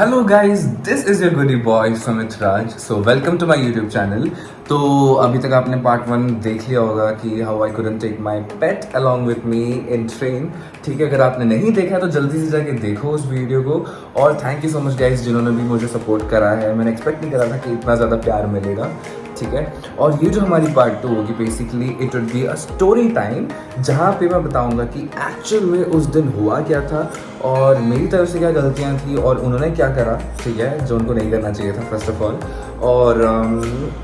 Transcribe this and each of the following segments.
Hello guys, this is your goody boy Sumit Raj. So welcome to my YouTube channel. तो अभी तक आपने part 1 देख लिया होगा कि how I couldn't take my pet along with me in train. ठीक है, अगर आपने नहीं देखा तो जल्दी से जाके देखो उस वीडियो को। और thank you so much guys जिन्होंने भी मुझे सपोर्ट करा है। मैंने एक्सपेक्ट नहीं करा था कि इतना ज़्यादा प्यार मिलेगा। ठीक है, और ये जो हमारी पार्ट 2 होगी, basically it would be a story time, जहाँ पे मैं बताऊंगा कि एक्चुअल में उस दिन हुआ क्या था और मेरी तरफ से क्या गलतियाँ थी और उन्होंने क्या करा, ठीक है, जो उनको नहीं करना चाहिए था फर्स्ट ऑफ ऑल। और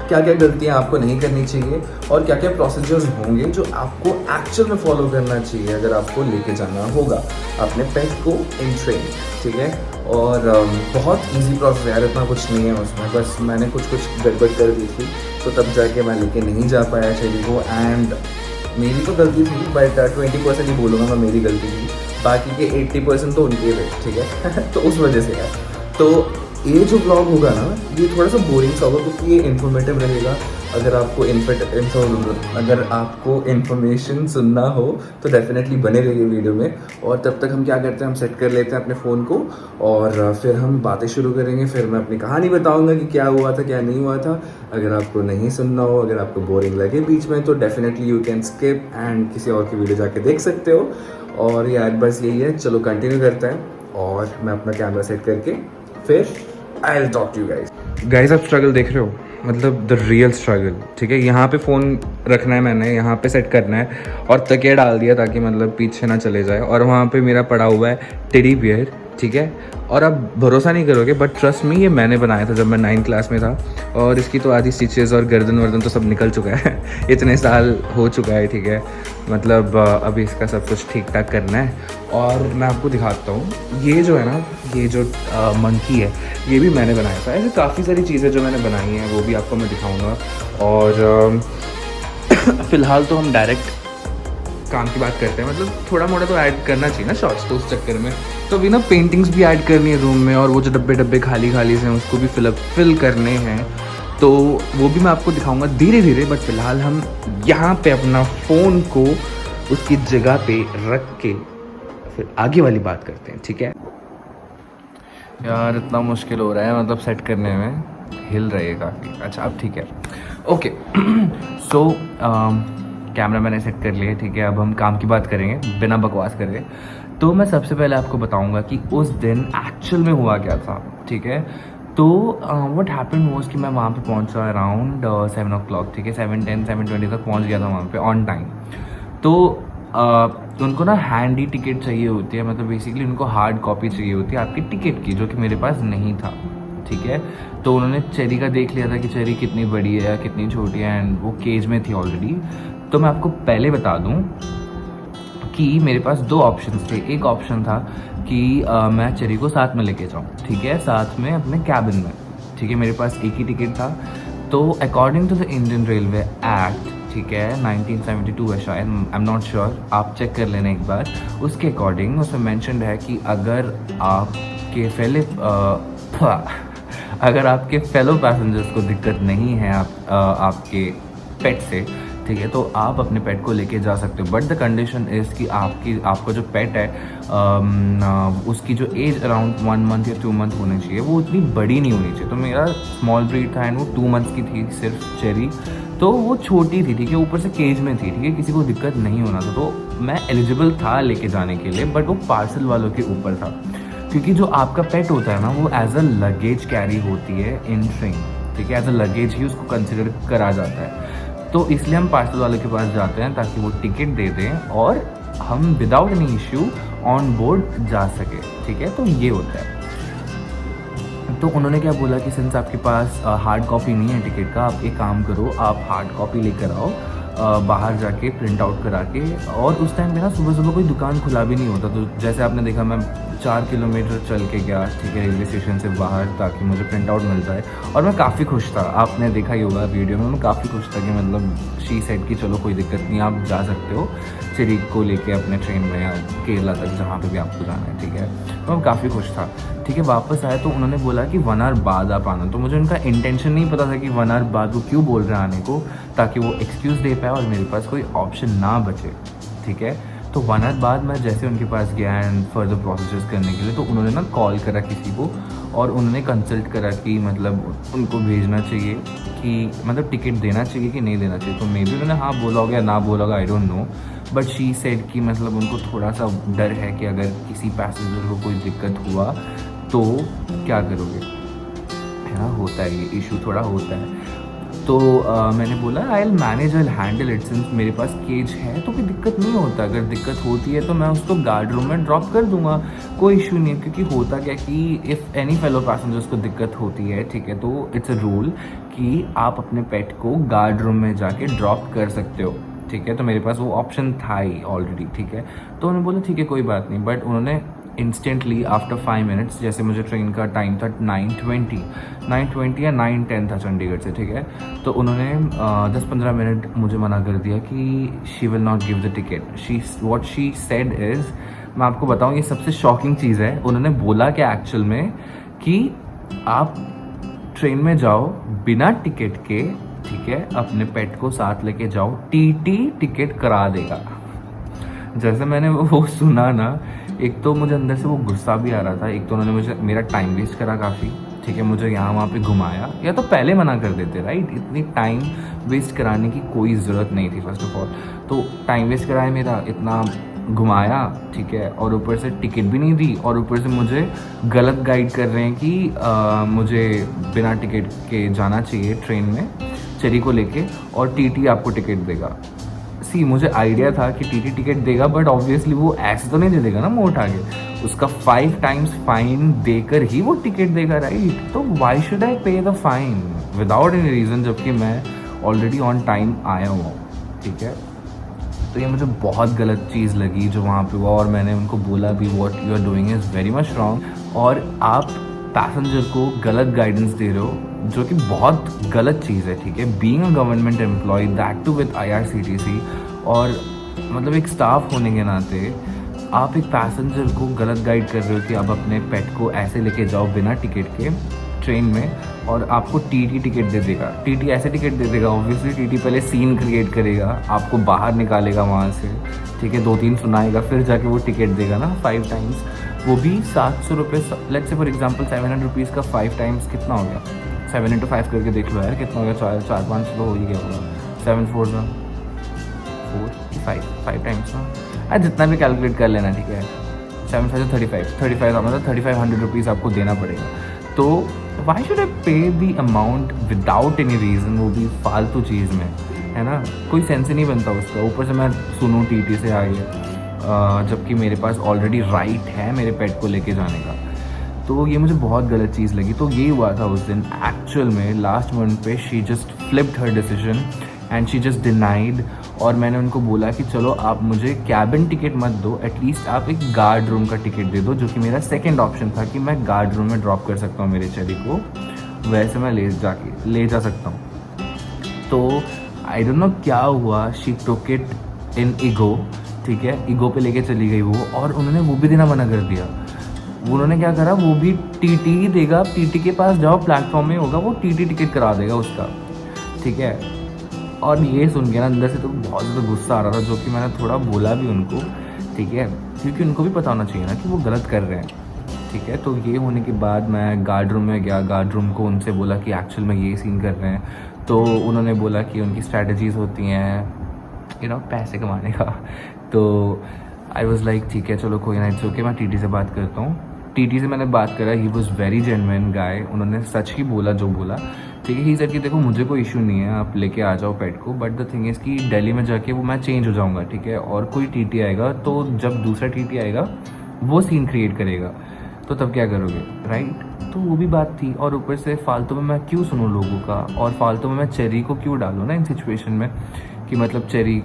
क्या क्या गलतियाँ आपको नहीं करनी चाहिए और क्या क्या प्रोसीजर्स होंगे जो आपको एक्चुअल में फॉलो करना चाहिए अगर आपको लेके जाना होगा अपने पेट को इन ट्रेन। ठीक है, और बहुत इजी प्रोसेस है यार, इतना कुछ नहीं है उसमें। बस मैंने कुछ गड़बड़ कर दी थी तो तब जाके मैं लेके नहीं जा पाया चेरी को। एंड मेरी तो गलती थी, बट 20% ही बोलूँगा मैं मेरी गलती थी, बाकी के 80% तो उनके थे। ठीक है तो उस वजह से है। तो ये जो ब्लॉग होगा ना, ये थोड़ा सा बोरिंग सा होगा क्योंकि ये इन्फॉर्मेटिव रहेगा। अगर आपको इन्फॉर्मेशन सुनना हो तो डेफिनेटली बने रहिए वीडियो में। और तब तक हम क्या करते हैं, हम सेट कर लेते हैं अपने फ़ोन को और फिर हम बातें शुरू करेंगे। फिर मैं अपनी कहानी बताऊंगा कि क्या हुआ था क्या नहीं हुआ था। अगर आपको नहीं सुनना हो, अगर आपको बोरिंग लगे बीच में, तो definitely you can skip and किसी और की वीडियो जाके देख सकते हो। और यार बस यही है, चलो कंटिन्यू करते हैं। और मैं अपना कैमरा सेट करके फिर I will talk to you guys. आप स्ट्रगल देख रहे हो, मतलब द रियल स्ट्रगल। ठीक है, यहाँ पे फ़ोन रखना है, मैंने यहाँ पे सेट करना है और तकिया डाल दिया ताकि मतलब पीछे ना चले जाए। और वहाँ पे मेरा पड़ा हुआ है टेडी बियर। ठीक है, और आप भरोसा नहीं करोगे बट ट्रस्ट मी, ये मैंने बनाया था जब मैं 9th क्लास में था। और इसकी तो आधी स्टिचेस और गर्दन वर्दन तो सब निकल चुका है इतने साल हो चुका है। ठीक है, मतलब अभी इसका सब कुछ ठीक ठाक करना है। और मैं आपको दिखाता हूँ, ये जो है ना, ये जो मंकी है, ये भी मैंने बनाया था। ऐसे काफ़ी सारी चीज़ें जो मैंने बनाई हैं वो भी आपको मैं दिखाऊँगा। और फ़िलहाल तो हम डायरेक्ट काम की बात करते हैं। मतलब थोड़ा मोड़ा तो ऐड करना चाहिए ना शॉर्ट्स, तो उस चक्कर में तो अभी ना पेंटिंग्स भी ऐड करनी है रूम में। और वो जो डब्बे खाली से हैं उसको भी फिल करने हैं, तो वो भी मैं आपको दिखाऊंगा धीरे धीरे। बट फिलहाल हम यहाँ पे अपना फ़ोन को उसकी जगह पे रख के फिर आगे वाली बात करते हैं। ठीक है यार, इतना मुश्किल हो रहा है मतलब सेट करने में, हिल रही है काफ़ी। अच्छा अब ठीक है, ओके सो कैमरा मैंने सेट कर लिया। ठीक है, अब हम काम की बात करेंगे बिना बकवास करके। तो मैं सबसे पहले आपको बताऊंगा कि उस दिन एक्चुअल में हुआ क्या था। ठीक है, तो व्हाट हैपेंड वाज कि मैं वहाँ पे पहुँचा अराउंड 7 o'clock। ठीक है, 7:10 7:20 तक पहुँच गया था वहाँ पे ऑन टाइम। तो उनको ना हैंडी टिकट चाहिए होती है, मतलब बेसिकली उनको हार्ड कॉपी चाहिए होती है आपकी टिकट की, जो कि मेरे पास नहीं था। ठीक है, तो उन्होंने चेरी का देख लिया था कि चेरी कितनी बड़ी है या कितनी छोटी है, एंड वो केज में थी ऑलरेडी। तो मैं आपको पहले बता दूं कि मेरे पास 2 ऑप्शंस थे। एक ऑप्शन था कि मैं चेरी को साथ में लेके जाऊं, ठीक है, साथ में अपने कैबिन में। ठीक है, मेरे पास एक ही टिकट था। तो according to the Indian railway act, ठीक है, 1972 है शायद, आई एम नॉट श्योर, आप चेक कर लेना एक बार। उसके अकॉर्डिंग उसमें मैंशनड है कि अगर आपके फेलो पैसेंजर्स को दिक्कत नहीं है आपके पेट से, ठीक है, तो आप अपने पेट को लेके जा सकते हो। बट द कंडीशन इज़ कि आपका जो पेट है उसकी जो एज अराउंड 1 month या 2 month होनी चाहिए, वो उतनी बड़ी नहीं होनी चाहिए। तो मेरा स्मॉल ब्रीड था एंड वो 2 months की थी सिर्फ चेरी, तो वो छोटी थी। ठीक है, ऊपर से केज में थी। ठीक है, किसी को दिक्कत नहीं होना था, तो मैं एलिजिबल था लेके जाने के लिए। बट वो पार्सल वालों के ऊपर था, क्योंकि जो आपका पेट होता है ना, वो एज अ लगेज कैरी होती है इन ट्रेन। ठीक है, एज अ लगेज ही उसको कंसिडर करा जाता है। तो इसलिए हम पार्सल वाले के पास जाते हैं ताकि वो टिकट दे दें और हम without any issue on board जा सके। ठीक है, तो ये होता है। तो उन्होंने क्या बोला कि सिंस आपके पास हार्ड कॉपी नहीं है टिकट का, आप एक काम करो, आप हार्ड कॉपी लेकर आओ बाहर जाके प्रिंट आउट करा के। और उस टाइम पे ना सुबह कोई दुकान खुला भी नहीं होता। तो जैसे आपने देखा, मैं 4 किलोमीटर चल के गया, ठीक है, रेलवे स्टेशन से बाहर, ताकि मुझे प्रिंट आउट मिल जाए। और मैं काफ़ी खुश था, आपने देखा ही होगा वीडियो में, मैं काफ़ी खुश था कि मतलब शी सेड कि चलो कोई दिक्कत नहीं, आप जा सकते हो चेरी को लेके अपने ट्रेन में या केरला तक, जहाँ पे भी आपको जाना है। ठीक है, तो मैं काफ़ी खुश था। ठीक है, वापस आए तो उन्होंने बोला कि 1 hour बाद आप आना। तो मुझे उनका इंटेंशन नहीं पता था कि 1 hour बाद वो क्यों बोल रहे हैं आने को, ताकि वो एक्सक्यूज़ दे पाए और मेरे पास कोई ऑप्शन ना बचे। ठीक है, तो 1 आवर बाद मैं जैसे उनके पास गया एंड फर्दर प्रोसेस करने के लिए, तो उन्होंने ना कॉल करा किसी को और उन्होंने कंसल्ट करा कि मतलब उनको भेजना चाहिए कि मतलब टिकट देना चाहिए कि नहीं देना चाहिए। तो मे बी उन्होंने हाँ बोला होगा या ना बोला होगा, I don't know, but she said कि मतलब उनको थोड़ा सा डर है कि अगर किसी पैसेंजर को कोई दिक्कत हुआ तो क्या करोगे, है ना, होता है ये इशू थोड़ा होता है। तो मैंने बोला I will manage, I will handle it, since मेरे पास केज है तो कोई दिक्कत नहीं होता, अगर दिक्कत होती है तो मैं उसको गार्ड रूम में ड्रॉप कर दूंगा, कोई इशू नहीं है। क्योंकि होता क्या कि इफ़ एनी फेलो पैसेंजर्स को दिक्कत होती है, ठीक है, तो इट्स अ रूल कि आप अपने पेट को गार्ड रूम में जाके ड्रॉप कर सकते हो, ठीक है। तो मेरे पास वो ऑप्शन था ही ऑलरेडी, ठीक है। तो उन्होंने बोला ठीक है कोई बात नहीं, बट उन्होंने इंस्टेंटली आफ्टर 5 मिनट्स, जैसे मुझे ट्रेन का टाइम था 9:20 या 9:10 था चंडीगढ़ से, ठीक है, तो उन्होंने 10-15 मिनट मुझे मना कर दिया कि she will not give the ticket. What she said is, मैं आपको बताऊँ ये सबसे शॉकिंग चीज़ है, उन्होंने बोला कि एक्चुअल में कि आप ट्रेन में जाओ बिना टिकट के, ठीक है, अपने पेट को साथ लेके जाओ, टीटी टिकट करा देगा। जैसे मैंने वो सुना ना, एक तो मुझे अंदर से वो गुस्सा भी आ रहा था, एक तो उन्होंने मुझे मेरा टाइम वेस्ट करा काफ़ी, ठीक है, मुझे यहाँ वहाँ पे घुमाया, या तो पहले मना कर देते, राइट, इतनी टाइम वेस्ट कराने की कोई ज़रूरत नहीं थी फर्स्ट ऑफ ऑल। तो टाइम वेस्ट कराया मेरा, इतना घुमाया, ठीक है, और ऊपर से टिकट भी नहीं दी, और ऊपर से मुझे गलत गाइड कर रहे हैं कि मुझे बिना टिकट के जाना चाहिए ट्रेन में चेरी को लेके, और टीटी आपको टिकट देगा। सी मुझे आइडिया था कि टीटी टिकट देगा, बट ऑब्वियसली वो ऐसे तो नहीं दे देगा ना मुँह उठा के, उसका 5 टाइम्स फाइन देकर ही वो टिकट देगा, राइट। तो वाई शुड आई पे the fine without any reason, जबकि मैं ऑलरेडी ऑन टाइम आया हुआ हूँ, ठीक है। तो ये मुझे बहुत गलत चीज़ लगी जो वहाँ पे हुआ, और मैंने उनको बोला भी what you are doing is very much wrong, और आप पैसेंजर को गलत गाइडेंस दे रहे हो, जो कि बहुत गलत चीज़ है, ठीक है। Being a government employ, that too with IRCTC, और मतलब एक स्टाफ होने के नाते आप एक पैसेंजर को गलत गाइड कर रहे हो कि आप अपने पेट को ऐसे लेके जाओ बिना टिकट के ट्रेन में, और आपको टीटी टिकट दे देगा। टीटी ऐसे टिकट दे देगा, ऑब्वियसली टीटी पहले सीन क्रिएट करेगा, आपको बाहर निकालेगा वहाँ से, ठीक है, 2-3 सुनाएगा, फिर जाके वो टिकट देगा ना 5 टाइम्स, वो भी 700 रुपये। Let's say for example 700 rupees का 5 टाइम्स कितना हो गया, 7 into 5 करके देख लो यार कितना हो गया, 4-5 तो हो ही गया होगा, 7 4 5 टाइम्स ना, जितना भी कैलकुलेट कर लेना, ठीक है, 7 5 35 मतलब 3500 रुपीज़ आपको देना पड़ेगा। तो वाई शुड आई पे the amount without any reason, वो भी फालतू चीज़ में, है ना, कोई सेंस ही नहीं बनता उसका। ऊपर से मैं सुनूँ टीटी से आई है, जबकि मेरे पास ऑलरेडी राइट है मेरे पेट को लेके जाने का। तो ये मुझे बहुत गलत चीज़ लगी। तो ये हुआ था उस दिन एक्चुअल में, लास्ट मोमेंट पे she just flipped her decision and she just denied. और मैंने उनको बोला कि चलो आप मुझे कैबिन टिकट मत दो, एटलीस्ट आप एक गार्ड रूम का टिकट दे दो, जो कि मेरा सेकंड ऑप्शन था कि मैं गार्ड रूम में ड्रॉप कर सकता हूँ मेरे चेरी को, वैसे मैं ले जा सकता हूँ। तो आई डोंट नो क्या हुआ, she took it in ego, ठीक है, ईगो पे लेके चली गई वो, और उन्होंने वो भी देना मना कर दिया। उन्होंने क्या करा, वो भी टीटी ही देगा, टीटी के पास जाओ, प्लेटफॉर्म में होगा, वो टीटी टिकट करा देगा उसका, ठीक है। और ये सुन के ना अंदर से तो बहुत ज़्यादा गुस्सा आ रहा था, जो कि मैंने थोड़ा बोला भी उनको, ठीक है, क्योंकि उनको भी पता होना चाहिए ना कि वो गलत कर रहे हैं, ठीक है। तो ये होने के बाद मैं गार्ड रूम में गया, गार्ड रूम को उनसे बोला कि एक्चुअल में ये सीन कर रहे हैं। तो उन्होंने बोला कि उनकी स्ट्रैटेजीज़ होती हैं पैसे कमाने का। तो आई वॉज़ लाइक ठीक है चलो कोई ना, इट्स ओके, मैं टीटी से बात करता हूँ। टीटी से मैंने बात करा, ही वॉज़ वेरी जेन्युइन गाय, उन्होंने सच ही बोला जो बोला, ठीक है। ही सर कि देखो मुझे कोई इशू नहीं है, आप लेके आ जाओ पेट को, बट द थिंग इज़ कि दिल्ली में जाके वो मैं चेंज हो जाऊँगा, ठीक है, और कोई टीटी आएगा, तो जब दूसरा टीटी आएगा वो सीन क्रिएट करेगा, तो तब क्या करोगे, राइट। तो वो भी बात थी, और ऊपर से फालतू में मैं क्यों सुनूँ लोगों का, और फालतू में मैं चेरी को क्यों डालूँ ना इन सिचुएशन में, कि मतलब चेरी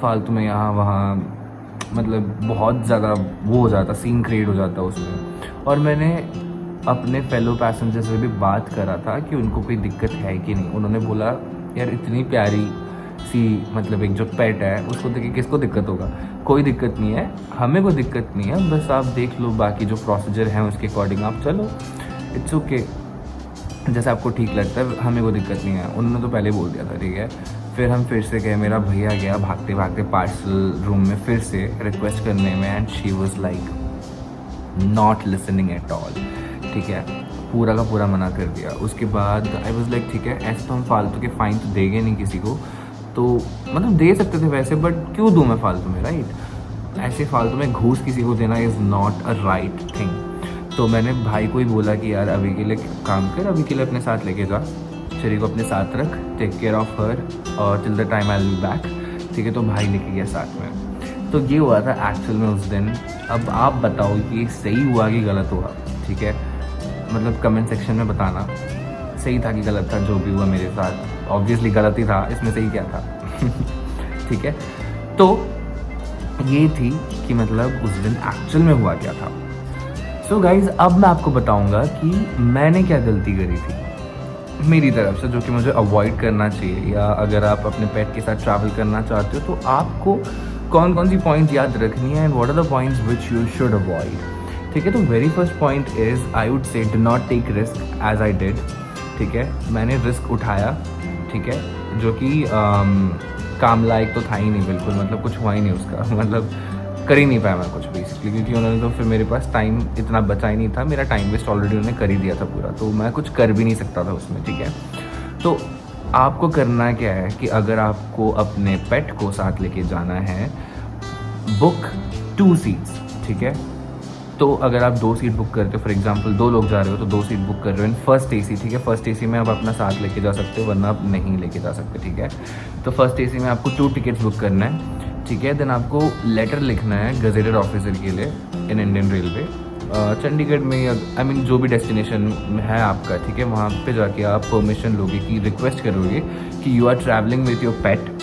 फालतू में यहाँ वहाँ, मतलब बहुत ज़्यादा वो हो जाता, सीन क्रिएट हो जाता उसमें। और मैंने अपने फेलो पैसेंजर से भी बात करा था कि उनको कोई दिक्कत है कि नहीं। उन्होंने बोला यार इतनी प्यारी सी, मतलब एक जो पेट है उसको देख के किसको दिक्कत होगा, कोई दिक्कत नहीं है, हमें कोई दिक्कत नहीं है, बस आप देख लो बाकी जो प्रोसीजर हैं उसके अकॉर्डिंग आप चलो, इट्स ओके, जैसे आपको ठीक लगता है, हमें कोई दिक्कत नहीं है। उन्होंने तो पहले बोल दिया था, ठीक है। फिर हम फिर से गए, मेरा भैया गया भागते भागते पार्सल रूम में फिर से रिक्वेस्ट करने में, and she was like not listening at all, ठीक है, पूरा का पूरा मना कर दिया। उसके बाद आई वॉज लाइक ठीक है, ऐसे तो हम फालतू के फ़ाइन तो देंगे नहीं किसी को, तो मतलब दे सकते थे वैसे, बट क्यों दूँ मैं फालतू में, राइट। ऐसे फालतू में घूस किसी को देना is not a right thing. तो मैंने भाई को ही बोला कि यार अभी के लिए काम कर, अभी के लिए अपने साथ लेके जा, चेरी को अपने साथ रख, टेक केयर ऑफ हर और till the time I will be back, ठीक है। तो भाई लेके गया साथ में। तो ये हुआ था एक्चुअल में उस दिन। अब आप बताओ कि सही हुआ कि गलत हुआ, ठीक है, मतलब कमेंट सेक्शन में बताना सही था कि गलत था जो भी हुआ मेरे साथ। ऑब्वियसली गलत ही था, इसमें सही क्या था ठीक है। तो ये थी कि मतलब उस दिन एक्चुअल में हुआ क्या था। सो गाइज, अब मैं आपको बताऊंगा कि मैंने क्या गलती करी थी मेरी तरफ से, जो कि मुझे अवॉइड करना चाहिए, या अगर आप अपने पेट के साथ ट्रैवल करना चाहते हो तो आपको कौन कौन सी पॉइंट याद रखनी है, and what are the points which you should avoid, ठीक है। तो very first point is I would say do not take risk as I did, ठीक है। मैंने रिस्क उठाया, ठीक है, जो कि काम लायक तो था ही नहीं बिल्कुल, मतलब कुछ हुआ ही नहीं उसका मतलब कर ही नहीं पाया मैं कुछ बेसिकली, क्योंकि उन्होंने तो फिर मेरे पास टाइम इतना बचा ही नहीं था, मेरा टाइम वेस्ट ऑलरेडी उन्होंने कर ही दिया था पूरा, तो मैं कुछ कर भी नहीं सकता था उसमें, ठीक है। तो आपको करना क्या है कि अगर आपको अपने पेट को साथ लेके जाना है, बुक 2 सीट्स, ठीक है। तो अगर आप 2 सीट बुक करते हो, फॉर एग्जांपल 2 लोग जा रहे हो तो 2 सीट बुक कर रहे हो इन फर्स्ट एसी, ठीक है। फर्स्ट एसी में आप अपना साथ लेके जा सकते हो, वरना आप नहीं लेके जा सकते, ठीक है। तो फर्स्ट एसी में आपको 2 टिकट्स बुक करना है, ठीक है। देन आपको लेटर लिखना है गजेटेड ऑफिसर के लिए इन इंडियन रेलवे, चंडीगढ़ में, या आई मीन जो भी डेस्टिनेशन है आपका, ठीक है, वहाँ पे जाके आप परमिशन लोगे कि रिक्वेस्ट करोगे कि you are travelling with your pet.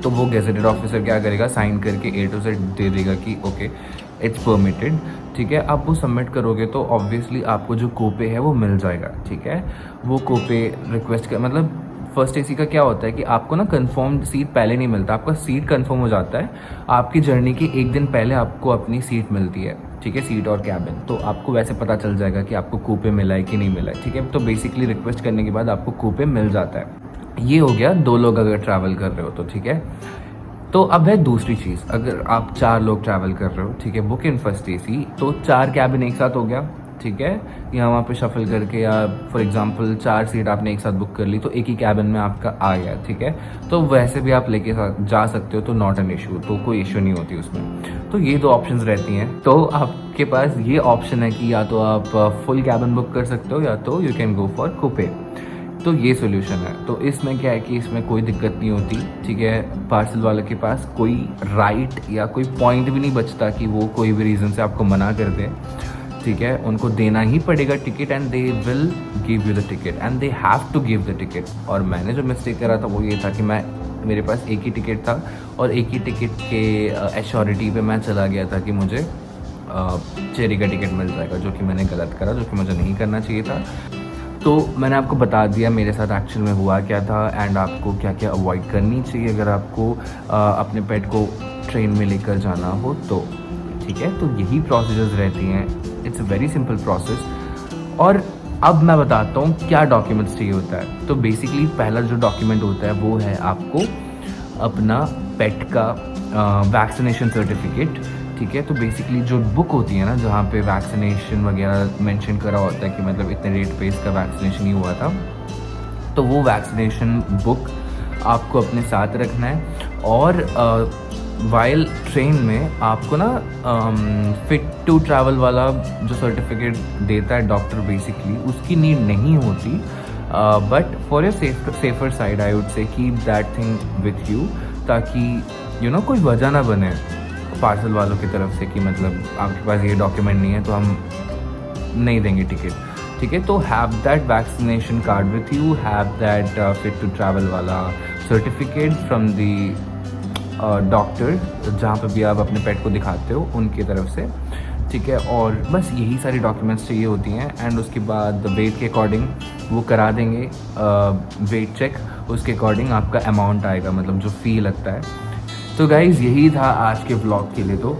तो वो गेजेटेड ऑफिसर क्या करेगा, साइन करके A to Z दे देगा कि ओके इट्स परमिटेड, ठीक है। आप वो सबमिट करोगे तो ऑब्वियसली आपको जो कोपे है वो मिल जाएगा, ठीक है। वो कोपे रिक्वेस्ट कर, मतलब फर्स्ट एसी का क्या होता है कि आपको ना कंफर्म सीट पहले नहीं मिलता, आपका सीट कंफर्म हो जाता है आपकी जर्नी के 1 दिन पहले आपको अपनी सीट मिलती है, ठीक है, सीट और कैबिन। तो आपको वैसे पता चल जाएगा कि आपको कूपे मिला है कि नहीं मिला है, ठीक है। तो बेसिकली रिक्वेस्ट करने के बाद आपको कूपे मिल जाता है। ये हो गया 2 लोग अगर ट्रैवल कर रहे हो तो, ठीक है। तो अब है दूसरी चीज़, अगर आप 4 लोग ट्रैवल कर रहे हो, ठीक है, बुक इन फर्स्ट एसी, तो 4 कैबिन एक साथ हो गया, ठीक है, या वहाँ पे शफल करके, या फॉर एग्जांपल 4 सीट आपने एक साथ बुक कर ली तो एक ही कैबिन में आपका आ गया, ठीक है। तो वैसे भी आप लेके जा सकते हो, तो नॉट एन इशू, तो कोई इशू नहीं होती उसमें। तो ये 2 ऑप्शंस रहती हैं। तो आपके पास ये ऑप्शन है कि या तो आप फुल कैबिन बुक कर सकते हो, या तो यू कैन गो फॉर कूपे। तो ये सोल्यूशन है। तो इसमें क्या है कि इसमें कोई दिक्कत नहीं होती, ठीक है। पार्सल वाले के पास कोई राइट या कोई पॉइंट भी नहीं बचता कि वो कोई भी रीज़न से आपको मना कर दे, ठीक है। उनको देना ही पड़ेगा ticket, and they will give you the ticket, and they have to give the ticket. और मैंने जो मिस्टेक करा था वो ये था कि मेरे पास एक ही टिकट था, और एक ही टिकट के एश्योरिटी पे मैं चला गया था कि मुझे चेरी का टिकट मिल जाएगा, जो कि मैंने गलत करा, जो कि मुझे नहीं करना चाहिए था। तो मैंने आपको बता दिया मेरे साथ एक्चुअल में हुआ क्या था, एंड आपको क्या क्या अवॉइड करनी चाहिए अगर आपको अपने पेट को ट्रेन में लेकर जाना हो तो, ठीक है। तो यही प्रोसीजर्स रहती हैं, it's a very simple process. और अब मैं बताता हूँ क्या डॉक्यूमेंट्स चाहिए होता है। तो बेसिकली पहला जो डॉक्यूमेंट होता है वो है आपको अपना पेट का वैक्सीनेशन सर्टिफिकेट, ठीक है। तो बेसिकली जो बुक होती है ना, जहाँ पे वैक्सीनेशन वगैरह मेंशन करा होता है कि मतलब इतने डेट पे इसका वैक्सीनेशन ही हुआ था, तो वो वैक्सीनेशन बुक आपको अपने साथ रखना है। और वाइल ट्रेन में आपको ना फिट टू ट्रैवल वाला जो सर्टिफिकेट देता है डॉक्टर, बेसिकली उसकी नीड नहीं होती, but for your safer side I would से keep that thing with you, ताकि कोई वजह ना बने पार्सल वालों की तरफ से कि मतलब आपके पास ये डॉक्यूमेंट नहीं है तो हम नहीं देंगे टिकट, ठीक है। तो have that vaccination card with you, have that fit to travel वाला सर्टिफिकेट फ्रॉम दी डॉक्टर, जहाँ पे भी आप अपने पेट को दिखाते हो उनकी तरफ से, ठीक है। और बस यही सारी डॉक्यूमेंट्स चाहिए होती हैं, एंड उसके बाद वेट के अकॉर्डिंग वो करा देंगे वेट चेक, उसके अकॉर्डिंग आपका अमाउंट आएगा, मतलब जो फ़ी लगता है। तो गाइज़ यही था आज के व्लॉग के लिए। तो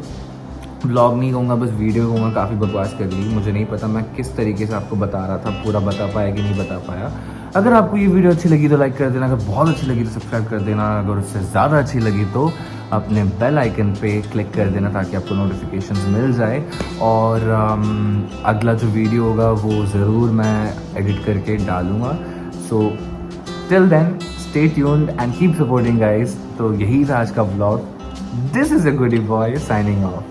व्लॉग नहीं कहूँगा, बस वीडियो कहूँगा, काफ़ी बकवास कर ली। मुझे नहीं पता मैं किस तरीके से आपको बता रहा था, पूरा बता पाया कि नहीं बता पाया, अगर आपको ये वीडियो अच्छी लगी तो लाइक कर देना, अगर बहुत अच्छी लगी तो सब्सक्राइब कर देना, अगर उससे ज़्यादा अच्छी लगी तो अपने बेल आइकन पे क्लिक कर देना ताकि आपको नोटिफिकेशंस मिल जाए। और अगला जो वीडियो होगा वो ज़रूर मैं एडिट करके डालूँगा। So till then stay tuned and keep supporting guys. तो यही था आज का vlog. This is a goody boy signing of.